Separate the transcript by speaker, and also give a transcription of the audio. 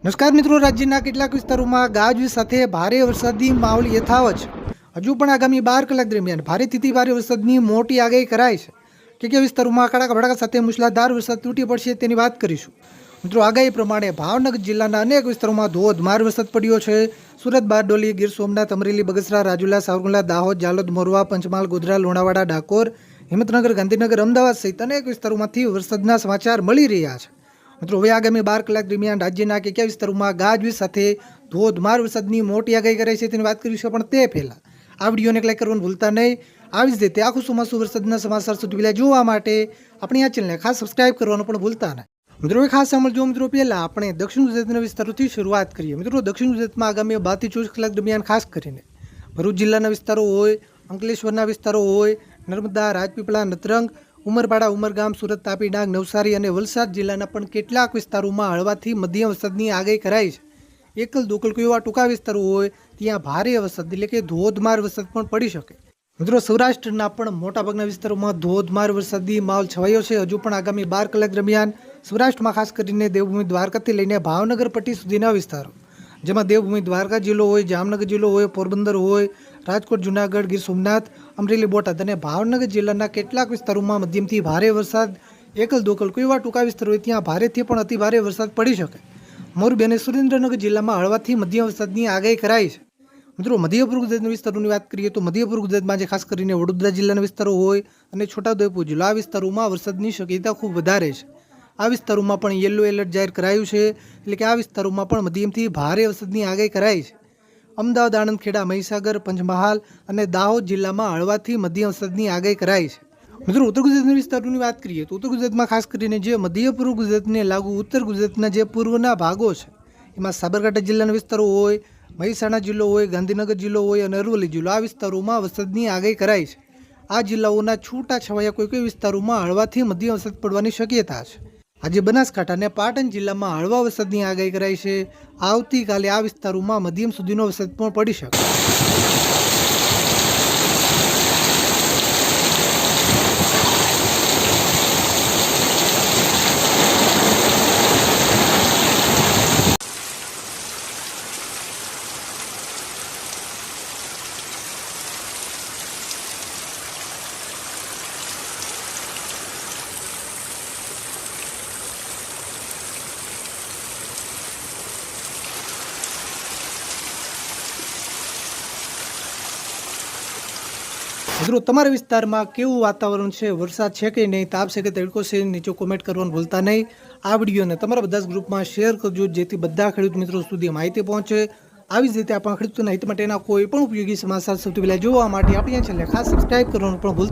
Speaker 1: નમસ્કાર મિત્રો, રાજ્યના કેટલાક વિસ્તારોમાં ગાજવીજ સાથે ભારે વરસાદની માહોલ યથાવત છે. હજુ પણ આગામી 12 કલાક દરમિયાન ભારેથી ભારે વરસાદની મોટી આગાહી કરાઈ છે. કે વિસ્તારોમાં કડાકા ભડાકા સાથે મુશળધાર વરસાદ તૂટી પડશે તેની વાત કરીશું. મિત્રો, આગાહી પ્રમાણે ભાવનગર જિલ્લાના અનેક વિસ્તારોમાં ધોધમાર વરસાદ પડ્યો છે. સુરત, બારડોલી, ગીર સોમનાથ, અમરેલી, બગસરા, રાજુલા, સાવરકુંડલા, દાહોદ, જાલોદ, મોરવા, પંચમહાલ, ગોધરા, લુણાવાડા, ડાકોર, હિંમતનગર, ગાંધીનગર, અમદાવાદ સહિત અનેક વિસ્તારોમાંથી વરસાદના સમાચાર મળી રહ્યા છે. મિત્રો, હવે આગામી 12 કલાક દરમિયાન રાજ્યના કયા વિસ્તારોમાં ગાજવીજ સાથે ધોધમાર વરસાદની મોટી આગાહી કરાઈ છે તેની વાત કરીશું. પણ તે પહેલાં આ વિડીયોને લાઈક કરવાનું ભૂલતા નહીં. આવી જ રીતે આખું ચોમાસું વરસાદના સમાચાર સૌથી પહેલાં જોવા માટે આપણી આ ચેનલને ખાસ સબસ્ક્રાઇબ કરવાનું પણ ભૂલતા નહીં. મિત્રો, ખાસ સાંભળજો. મિત્રો, પહેલાં આપણે દક્ષિણ ગુજરાતના વિસ્તારોથી શરૂઆત કરીએ. મિત્રો, દક્ષિણ ગુજરાતમાં આગામી 12 થી 24 કલાક દરમિયાન ખાસ કરીને ભરૂચ જિલ્લાના વિસ્તારો હોય, અંકલેશ્વરના વિસ્તારો હોય, નર્મદા, રાજપીપળા, નતરંગ, ઉમરપાડા, ઉમરગામ, સુરત, તાપી, ડાંગ, નવસારી અને વલસાડ જિલ્લાના પણ કેટલાક વિસ્તારોમાં હળવાથી મધ્યમ વરસાદની આગાહી કરાઈ છે. એકલ દોકલ કોઈ એવા ટૂંકા વિસ્તારો હોય ત્યાં ભારે વરસાદ એટલે કે ધોધમાર વરસાદ પણ પડી શકે. મિત્રો, સૌરાષ્ટ્રના પણ મોટાભાગના વિસ્તારોમાં ધોધમાર વરસાદી માહોલ છવાયો છે. હજુ પણ આગામી 12 કલાક દરમિયાન સૌરાષ્ટ્રમાં ખાસ કરીને દેવભૂમિ દ્વારકાથી લઈને ભાવનગર પટ્ટી સુધીના વિસ્તારો, જેમાં દેવભૂમિ દ્વારકા જિલ્લો હોય, જામનગર જિલ્લો હોય, પોરબંદર હોય, રાજકોટ, જુનાગઢ, ગીર સોમનાથ, અમરેલી, બોટાદ અને ભાવનગર જિલ્લાના કેટલાક વિસ્તારોમાં મધ્યમથી ભારે વરસાદ, એકલ દોકલ કોઈ એવા ટૂંકા વિસ્તારો હોય ત્યાં ભારેથી પણ અતિ ભારે વરસાદ પડી શકે. મોરબી અને સુરેન્દ્રનગર જિલ્લામાં હળવાથી મધ્યમ વરસાદની આગાહી કરાઈ છે. મિત્રો, મધ્ય પૂર્વ ગુજરાતના વિસ્તારોની વાત કરીએ તો મધ્ય પૂર્વ ગુજરાતમાં જે ખાસ કરીને વડોદરા જિલ્લાના વિસ્તારો હોય અને છોટાઉદેપુર જિલ્લો, આ વિસ્તારોમાં વરસાદની શક્યતા ખૂબ વધારે છે. આ વિસ્તારોમાં પણ યલો એલર્ટ જાહેર કરાયું છે. એટલે કે આ વિસ્તારોમાં પણ મધ્યમથી ભારે વરસાદની આગાહી કરાઈ છે. અમદાવાદ, આણંદ, ખેડા, મહીસાગર, પંચમહાલ અને દાહોદ જિલ્લામાં હળવાથી મધ્યમ વરસાદની આગાહી કરાઈ છે. મિત્રો, ઉત્તર ગુજરાતના વિસ્તારોની વાત કરીએ તો ઉત્તર ગુજરાતમાં ખાસ કરીને જે મધ્ય પૂર્વ ગુજરાતને લાગુ ઉત્તર ગુજરાતના જે પૂર્વના ભાગો છે એમાં સાબરકાંઠા જિલ્લાના વિસ્તારો હોય, મહેસાણા જિલ્લો હોય, ગાંધીનગર જિલ્લો હોય અને અરવલ્લી જિલ્લો, આ વિસ્તારોમાં વરસાદની આગાહી કરાઈ છે. આ જિલ્લાઓના છૂટા છવાયા કોઈ વિસ્તારોમાં હળવાથી મધ્યમ વરસાદ પડવાની શક્યતા છે. આજે બનાસકાંઠા અને પાટણ જિલ્લામાં હળવા વરસાદની આગાહી કરાઈ છે. આવતીકાલે આ વિસ્તારોમાં મધ્યમ સુધીનો વરસાદ પણ પડી શકે. મિત્રો, તમારા વિસ્તારમાં કેવું વાતાવરણ છે, વરસાદ છે કે નહીં, તાપ છે કે તડકો છે, નીચે કોમેન્ટ કરવાનું ભૂલતા નહીં. આ વિડીયોને તમારા બધા જ ગ્રુપમાં શેર કરજો જેથી બધા ખેડૂત મિત્રો સુધી માહિતી પહોંચે. આવી જ રીતે આપણા ખેડૂતોના હિત માટેના કોઈ પણ ઉપયોગી સમાચાર સૌથી પહેલાં જોવા માટે આપણી ચેનલને ખાસ સબસ્ક્રાઇબ કરવાનું પણ ભૂલતા